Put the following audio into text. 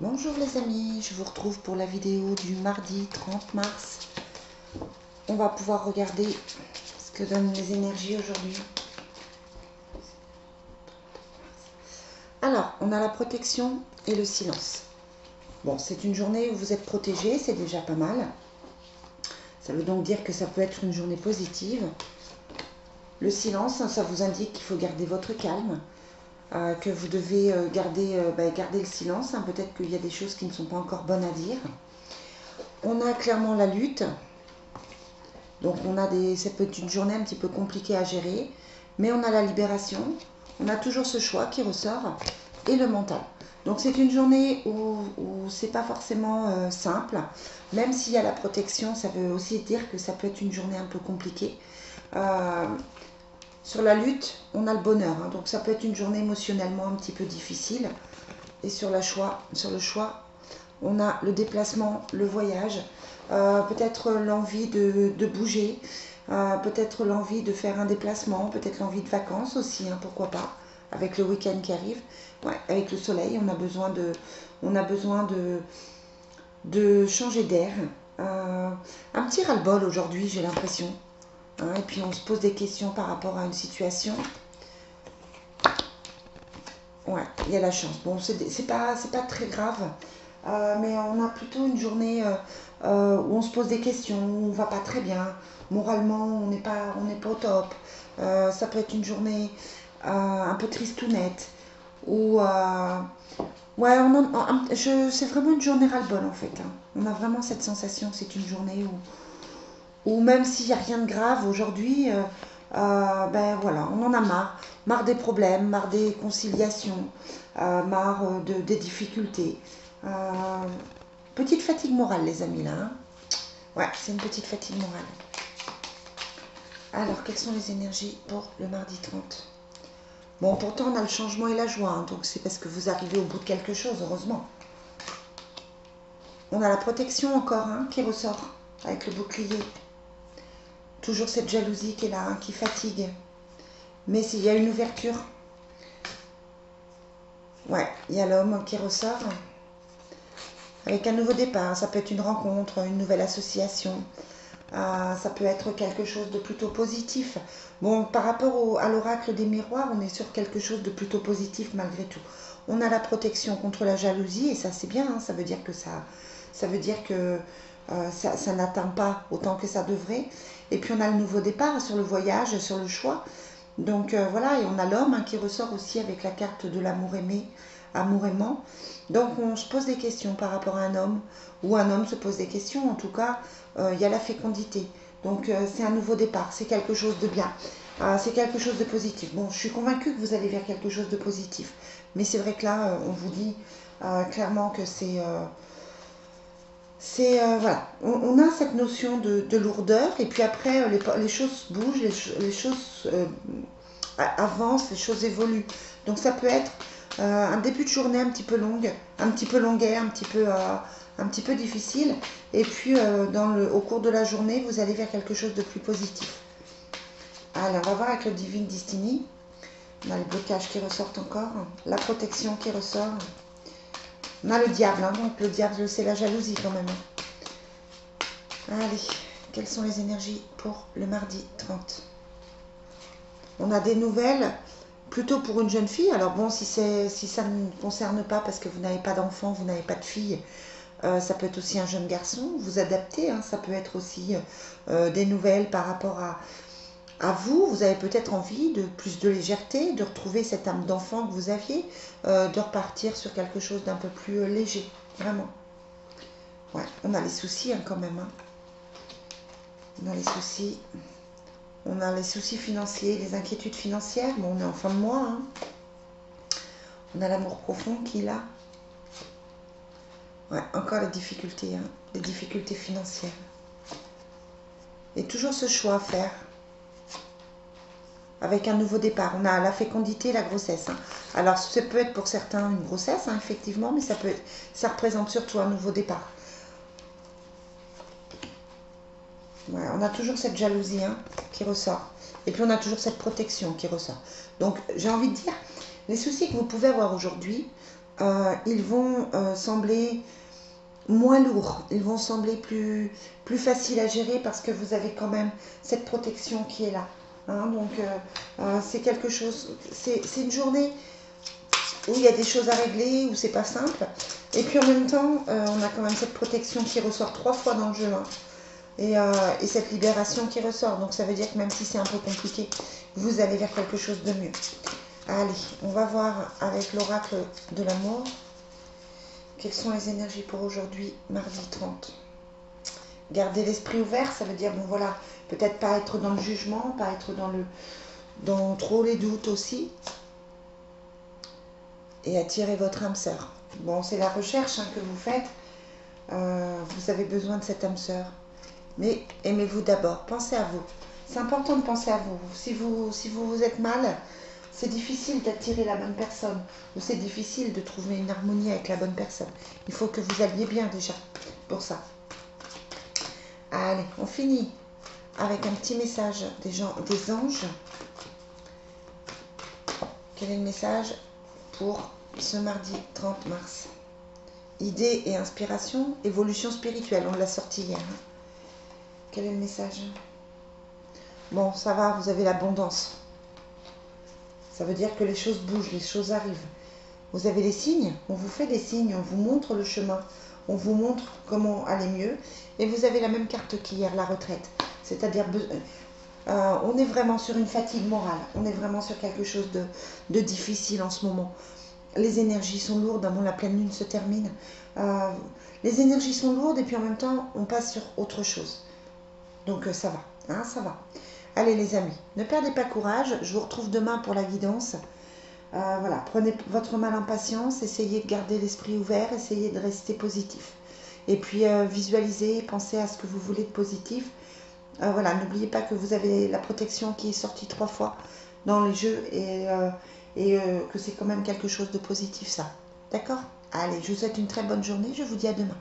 Bonjour les amis, je vous retrouve pour la vidéo du mardi 30 mars. On va pouvoir regarder ce que donnent les énergies aujourd'hui. Alors, on a la protection et le silence. Bon, c'est une journée où vous êtes protégé, c'est déjà pas mal. Ça veut donc dire que ça peut être une journée positive. Le silence, ça vous indique qu'il faut garder votre calme. Que vous devez garder le silence. Peut-être qu'il y a des choses qui ne sont pas encore bonnes à dire. On a clairement la lutte. Donc ça peut être une journée un petit peu compliquée à gérer. Mais on a la libération. On a toujours ce choix qui ressort. Et le mental. Donc c'est une journée où c'est pas forcément simple. Même s'il y a la protection, ça veut aussi dire que ça peut être une journée un peu compliquée. Sur la lutte, on a le bonheur, donc ça peut être une journée émotionnellement un petit peu difficile. Et sur le choix, on a le déplacement, le voyage, peut-être l'envie de bouger, peut-être l'envie de faire un déplacement, peut-être l'envie de vacances aussi, pourquoi pas, avec le week-end qui arrive. Ouais, avec le soleil, on a besoin de changer d'air. Un petit ras-le-bol aujourd'hui, j'ai l'impression. Et puis on se pose des questions par rapport à une situation. Ouais, il y a la chance. Bon, c'est pas très grave, mais on a plutôt une journée où on se pose des questions, où on va pas très bien. Moralement, on n'est pas au top. Ça peut être une journée un peu tristounette. Ou ouais, c'est vraiment une journée ras-le-bol en fait. On a vraiment cette sensation que c'est une journée ou même s'il n'y a rien de grave aujourd'hui, ben voilà, on en a marre des problèmes, marre des conciliations, marre des difficultés. Petite fatigue morale les amis là. Ouais, c'est une petite fatigue morale. Alors, quelles sont les énergies pour le mardi 30? Bon, pourtant on a le changement et la joie, donc c'est parce que vous arrivez au bout de quelque chose, heureusement. On a la protection encore qui ressort avec le bouclier. Toujours cette jalousie qui est là, qui fatigue. Mais s'il y a une ouverture, ouais, il y a l'homme qui ressort avec un nouveau départ. Ça peut être une rencontre, une nouvelle association. Ça peut être quelque chose de plutôt positif. Bon, par rapport à l'oracle des miroirs, on est sur quelque chose de plutôt positif malgré tout. On a la protection contre la jalousie et ça c'est bien. Ça veut dire que ça n'atteint pas autant que ça devrait. Et puis on a le nouveau départ sur le voyage, sur le choix. Donc voilà, et on a l'homme qui ressort aussi avec la carte de l'amour aimé, amour aimant. Donc on se pose des questions par rapport à un homme, ou un homme se pose des questions, en tout cas, il y a la fécondité. Donc c'est un nouveau départ, c'est quelque chose de bien, c'est quelque chose de positif. Bon, je suis convaincue que vous allez vers quelque chose de positif. Mais c'est vrai que là, on vous dit clairement que voilà, on a cette notion de lourdeur, et puis après, les choses bougent, les choses avancent, les choses évoluent. Donc ça peut être un début de journée un petit peu longue, un petit peu longuet, un petit peu difficile. Et puis au cours de la journée, vous allez vers quelque chose de plus positif. Alors, on va voir avec le Divine Destiny. On a les blocages qui ressortent encore, la protection qui ressort. On a le diable, donc le diable, c'est la jalousie quand même. Allez, quelles sont les énergies pour le mardi 30? On a des nouvelles, plutôt pour une jeune fille. Alors bon, si ça ne concerne pas parce que vous n'avez pas d'enfant, vous n'avez pas de fille, ça peut être aussi un jeune garçon. Vous adaptez, ça peut être aussi des nouvelles par rapport à vous. Vous avez peut-être envie de plus de légèreté, de retrouver cette âme d'enfant que vous aviez, de repartir sur quelque chose d'un peu plus léger, vraiment. Ouais, on a les soucis quand même. On a les soucis. On a les soucis financiers, les inquiétudes financières. Bon, on est en fin de mois. On a l'amour profond qui est là. Ouais, encore les difficultés financières. Et toujours ce choix à faire. Avec un nouveau départ. On a la fécondité et la grossesse. Alors, ça peut être pour certains une grossesse, effectivement, mais ça représente surtout un nouveau départ. Ouais, on a toujours cette jalousie qui ressort. Et puis on a toujours cette protection qui ressort. Donc j'ai envie de dire, les soucis que vous pouvez avoir aujourd'hui, ils vont sembler moins lourds, ils vont sembler plus faciles à gérer parce que vous avez quand même cette protection qui est là. Hein. Donc c'est quelque chose, c'est une journée où il y a des choses à régler, où c'est pas simple. Et puis en même temps, on a quand même cette protection qui ressort 3 fois dans le jeu. Hein. Et cette libération qui ressort. Donc ça veut dire que même si c'est un peu compliqué, vous allez vers quelque chose de mieux. Allez, on va voir avec l'oracle de l'amour. Quelles sont les énergies pour aujourd'hui, mardi 30? Garder l'esprit ouvert, ça veut dire, bon voilà, peut-être pas être dans le jugement, pas être dans trop les doutes aussi. Et attirer votre âme sœur. Bon, c'est la recherche hein, que vous faites. Vous avez besoin de cette âme sœur. Mais aimez-vous d'abord, pensez à vous. C'est important de penser à vous. Si vous êtes mal, c'est difficile d'attirer la bonne personne. Ou c'est difficile de trouver une harmonie avec la bonne personne. Il faut que vous alliez bien déjà pour ça. Allez, on finit avec un petit message des anges. Quel est le message pour ce mardi 30 mars? Idées et inspiration, évolution spirituelle, on l'a sorti hier. Hein. Quel est le message? Bon, ça va, vous avez l'abondance. Ça veut dire que les choses bougent, les choses arrivent. Vous avez des signes, on vous fait des signes, on vous montre le chemin, on vous montre comment aller mieux. Et vous avez la même carte qu'hier, la retraite. C'est-à-dire, on est vraiment sur une fatigue morale, on est vraiment sur quelque chose de difficile en ce moment. Les énergies sont lourdes, avant la pleine lune se termine. Les énergies sont lourdes et puis en même temps, on passe sur autre chose. Donc ça va, hein, ça va. Allez les amis, ne perdez pas courage, je vous retrouve demain pour la guidance. Voilà, prenez votre mal en patience, essayez de garder l'esprit ouvert, essayez de rester positif. Et puis visualisez, pensez à ce que vous voulez de positif. Voilà, n'oubliez pas que vous avez la protection qui est sortie 3 fois dans les jeux et que c'est quand même quelque chose de positif ça. D'accord? Allez, je vous souhaite une très bonne journée, je vous dis à demain.